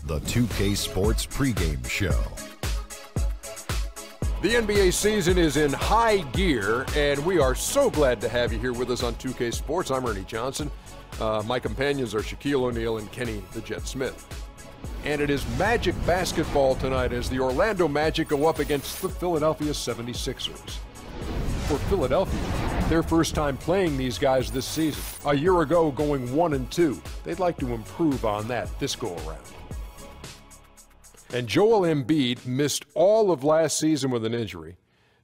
the 2K Sports pregame show. The NBA season is in high gear, and we are so glad to have you here with us on 2K Sports. I'm Ernie Johnson. My companions are Shaquille O'Neal and Kenny the Jet Smith. And it is Magic basketball tonight as the Orlando Magic go up against the Philadelphia 76ers. For Philadelphia, their first time playing these guys this season. A year ago, going 1-2. They'd like to improve on that this go-around. And Joel Embiid missed all of last season with an injury.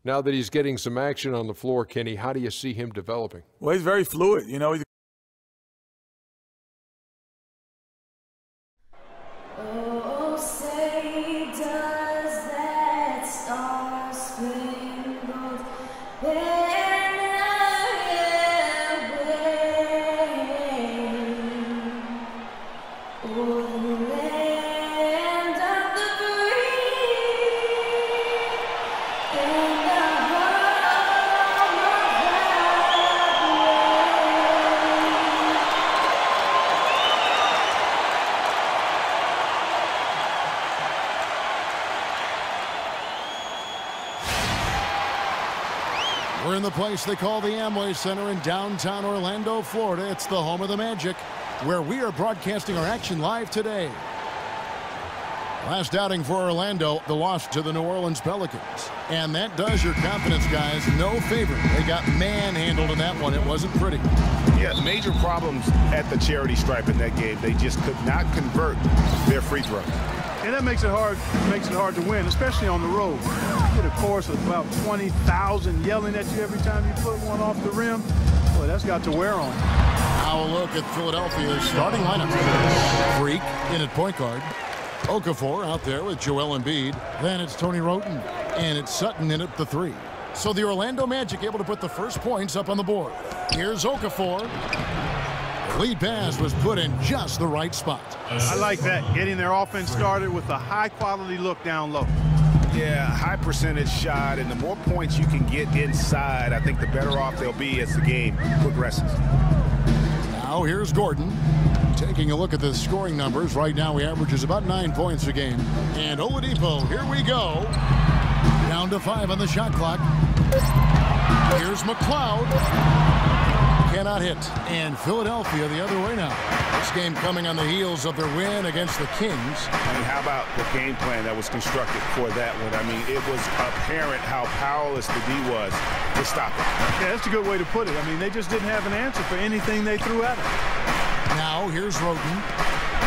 Now that he's getting some action on the floor, Kenny, how do you see him developing? Well, he's very fluid. You know, Oh, say does that star-spangled banner wave o'er the land of the free and the home of We're in the place they call the Amway Center in downtown Orlando, Florida. It's the home of the Magic, where we are broadcasting our action live today. Last outing for Orlando, the loss to the New Orleans Pelicans. And that does your confidence, guys, no favor. They got manhandled in that one. It wasn't pretty. Yeah, major problems at the charity stripe in that game. They just could not convert their free throws. And that makes it hard to win, especially on the road. You get a chorus of about 20,000 yelling at you every time you put one off the rim. Boy, that's got to wear on. Now a look at Philadelphia's starting lineup. Freak in at point guard. Okafor out there with Joel Embiid. Then it's Tony Wroten. And it's Sutton in at the 3. So the Orlando Magic able to put the first points up on the board. Here's Okafor. The lead pass was put in just the right spot. I like that, getting their offense started with a high-quality look down low. Yeah, high percentage shot, and the more points you can get inside, I think the better off they'll be as the game progresses. Now here's Gordon. Taking a look at the scoring numbers, right now he averages about 9 points a game. And Oladipo, here we go. Down to 5 on the shot clock. Here's McLeod. Cannot hit. And Philadelphia the other way now. This game coming on the heels of their win against the Kings. I mean, how about the game plan that was constructed for that one? I mean, it was apparent how powerless the D was to stop it. Yeah, that's a good way to put it. I mean, they just didn't have an answer for anything they threw at him. Now here's Wroten.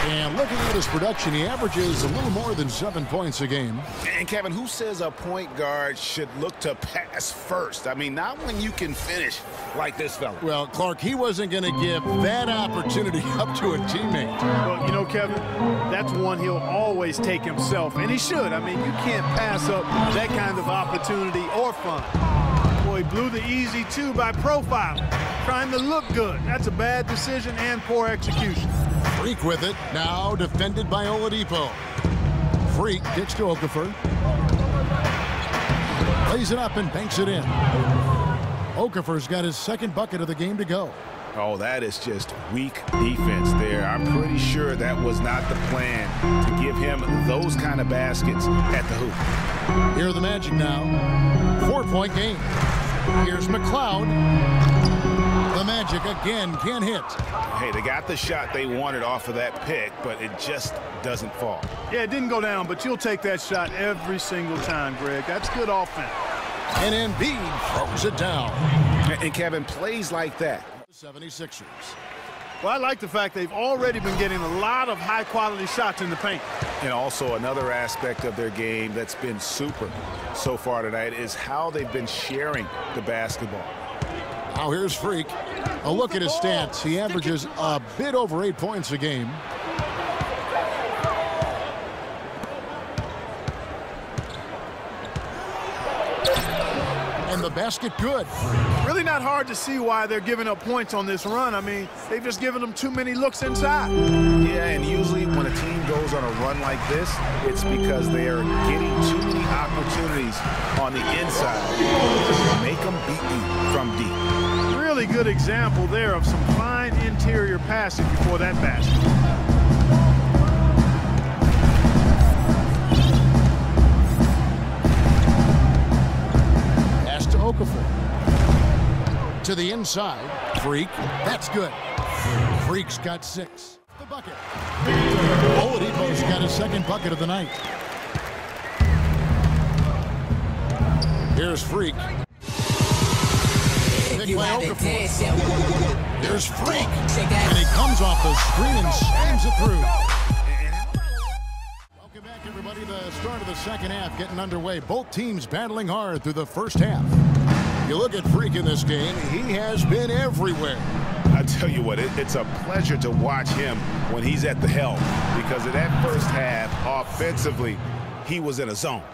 And looking at his production, he averages a little more than 7 points a game. And Kevin, who says a point guard should look to pass first? I mean, not when you can finish like this fella. Well, Clark, he wasn't going to give that opportunity up to a teammate. Well, you know, Kevin, that's one he'll always take himself, and he should. I mean, you can't pass up that kind of opportunity or fun. Boy, he blew the easy 2 by profiling, trying to look good. That's a bad decision and poor execution. Freak with it, now defended by Oladipo. Freak gets to Okafor. Lays it up and banks it in. Okafor's got his second bucket of the game to go. Oh, that is just weak defense there. I'm pretty sure that was not the plan to give him those kind of baskets at the hoop. Here are the Magic now. 4-point game. Here's McLeod. The Magic again can't hit. Hey, they got the shot they wanted off of that pick, but it just doesn't fall. Yeah, it didn't go down, but you'll take that shot every single time, Greg. That's good offense. And Embiid throws it down. And Kevin, plays like that. 76ers. Well, I like the fact they've already been getting a lot of high-quality shots in the paint. And also another aspect of their game that's been super so far tonight is how they've been sharing the basketball. Now here's Freak. A look at his stats. He averages a bit over 8 points a game. And the basket good. Really not hard to see why they're giving up points on this run. I mean, they've just given them too many looks inside. Yeah, and usually when a team goes on a run like this, it's because they are getting too many opportunities on the inside. Make them beat you from deep. Really good example there of some fine interior passing before that basket. Okafor. To the inside. Freak. That's good. Freak's got 6. The bucket. Oladipo's got his second bucket of the night. Here's Freak. Pick by Okafor. Here's Freak. And he comes off the screen and slams it through. Welcome back, everybody. The start of the second half getting underway. Both teams battling hard through the first half. You look at Freak in this game, he has been everywhere. I tell you what, it's a pleasure to watch him when he's at the helm, because of that first half, offensively, he was in a zone.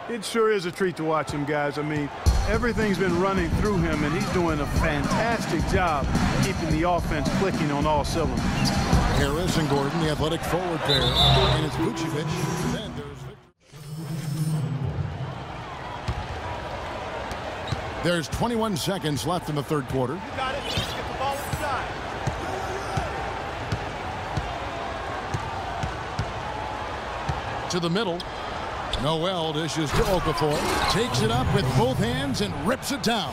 It sure is a treat to watch him, guys. I mean, everything's been running through him, and he's doing a fantastic job keeping the offense clicking on all cylinders. Harris and Gordon, the athletic forward pair, and it's Vucevic. Then there's Victor. There's 21 seconds left in the third quarter. You got it. Get the ball inside. To the middle. Noel dishes to Okafor. Takes it up with both hands and rips it down.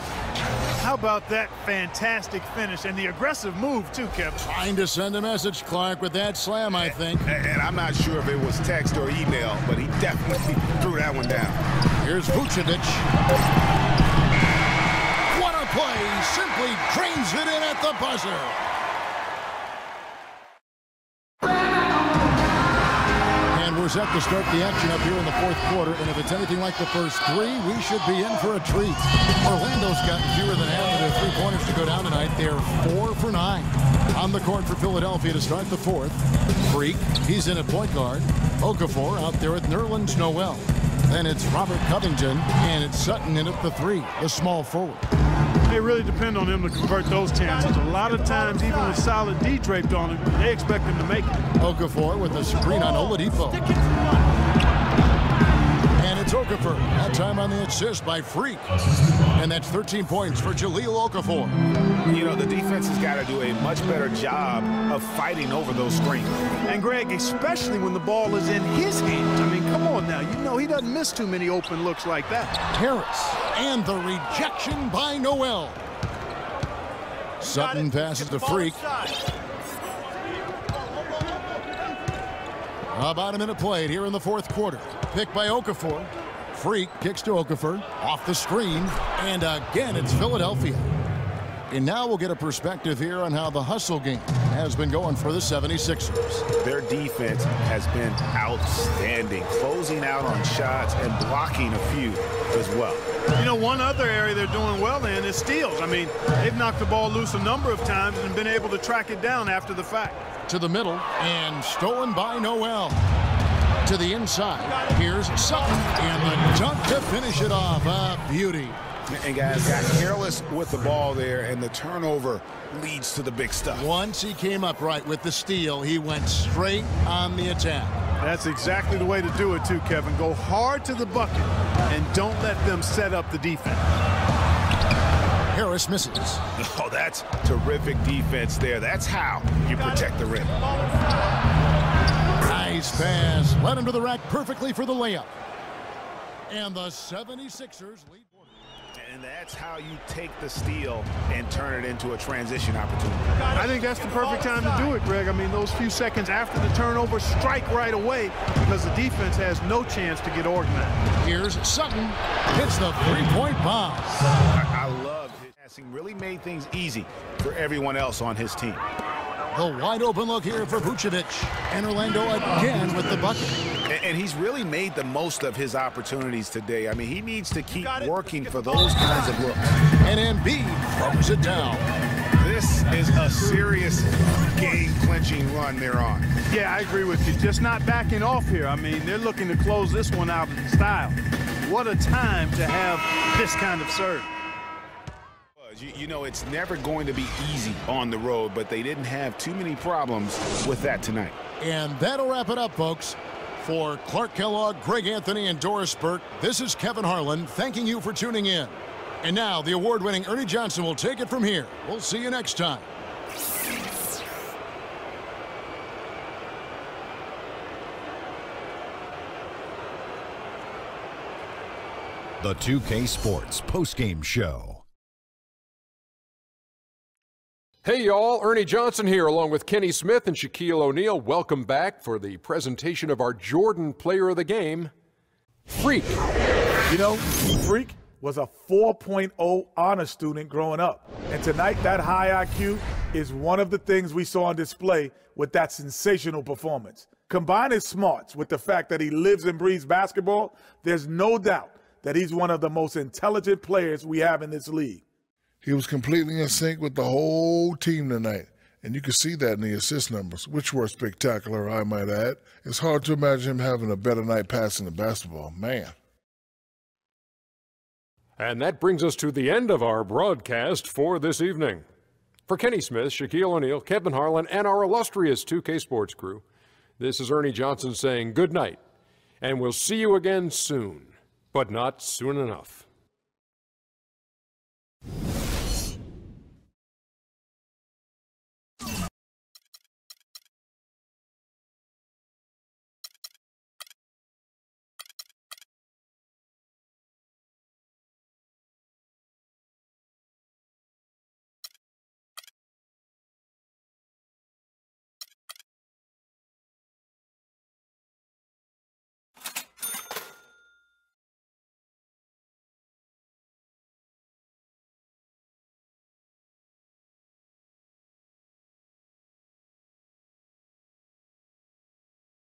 How about that fantastic finish and the aggressive move, too, Kevin? Trying to send a message, Clark, with that slam, I think. And I'm not sure if it was text or email, but he definitely threw that one down. Here's Vucevic. What a play! Simply drains it in at the buzzer. And we're set to start the action up here in the fourth quarter, and if it's anything like the first 3, we should be in for a treat. Orlando's got fewer than half of their three-pointers to go down tonight. They're 4 for 9. On the court for Philadelphia to start the fourth. Freak, he's in at point guard. Okafor out there with Nerlens Noel. Then it's Robert Covington, and it's Sutton in at the 3, the small forward. They really depend on him to convert those chances. A lot of times, even with solid D draped on him, they expect him to make it. Okafor with a screen on Oladipo. And it's Okafor. That time on the assist by Freak. And that's 13 points for Jahlil Okafor. You know, the defense has got to do a much better job of fighting over those screens. And, Greg, especially when the ball is in his hands. I mean, come on now. You know he doesn't miss too many open looks like that. Harris. And the rejection by Noel. Sutton passes to Freak. About a minute played here in the fourth quarter. Pick by Okafor. Freak kicks to Okafor. Off the screen. And again, it's Philadelphia. And now we'll get a perspective here on how the hustle game has been going for the 76ers. Their defense has been outstanding, closing out on shots and blocking a few as well. You know, one other area they're doing well in is steals. I mean, they've knocked the ball loose a number of times and been able to track it down after the fact. To the middle, and stolen by Noel. To the inside, here's Sutton, and the dunk to finish it off. A beauty. And guys got careless with the ball there, and the turnover leads to the big stuff. Once he came up right with the steal, he went straight on the attack. That's exactly the way to do it, too, Kevin. Go hard to the bucket and don't let them set up the defense. Harris misses. Oh, that's terrific defense there. That's how you protect the rim. Nice pass. Led him to the rack perfectly for the layup. And the 76ers lead. And that's how you take the steal and turn it into a transition opportunity. I think that's the perfect time to do it, Greg. I mean, those few seconds after the turnover, strike right away because the defense has no chance to get organized. Here's Sutton. Hits the three-point bomb. I love his passing. Really made things easy for everyone else on his team. The wide open look here for Vucevic. And Orlando again with the bucket. And he's really made the most of his opportunities today. I mean, he needs to keep working for those kinds of looks. And Embiid throws it down. This is a serious game-clinching run they're on. Yeah, I agree with you. Just not backing off here. I mean, they're looking to close this one out in style. What a time to have this kind of serve. You know, it's never going to be easy on the road, but they didn't have too many problems with that tonight. And that'll wrap it up, folks. For Clark Kellogg, Greg Anthony, and Doris Burke, this is Kevin Harlan thanking you for tuning in. And now the award-winning Ernie Johnson will take it from here. We'll see you next time. The 2K Sports postgame show. all. Ernie Johnson here along with Kenny Smith and Shaquille O'Neal. Welcome back for the presentation of our Jordan Player of the Game, Freak. You know, Freak was a 4.0 honor student growing up. And tonight, that high IQ is one of the things we saw on display with that sensational performance. Combine his smarts with the fact that he lives and breathes basketball, there's no doubt that he's one of the most intelligent players we have in this league. He was completely in sync with the whole team tonight, and you could see that in the assist numbers, which were spectacular, I might add. It's hard to imagine him having a better night passing the basketball. Man. And that brings us to the end of our broadcast for this evening. For Kenny Smith, Shaquille O'Neal, Kevin Harlan, and our illustrious 2K Sports crew, this is Ernie Johnson saying good night, and we'll see you again soon, but not soon enough.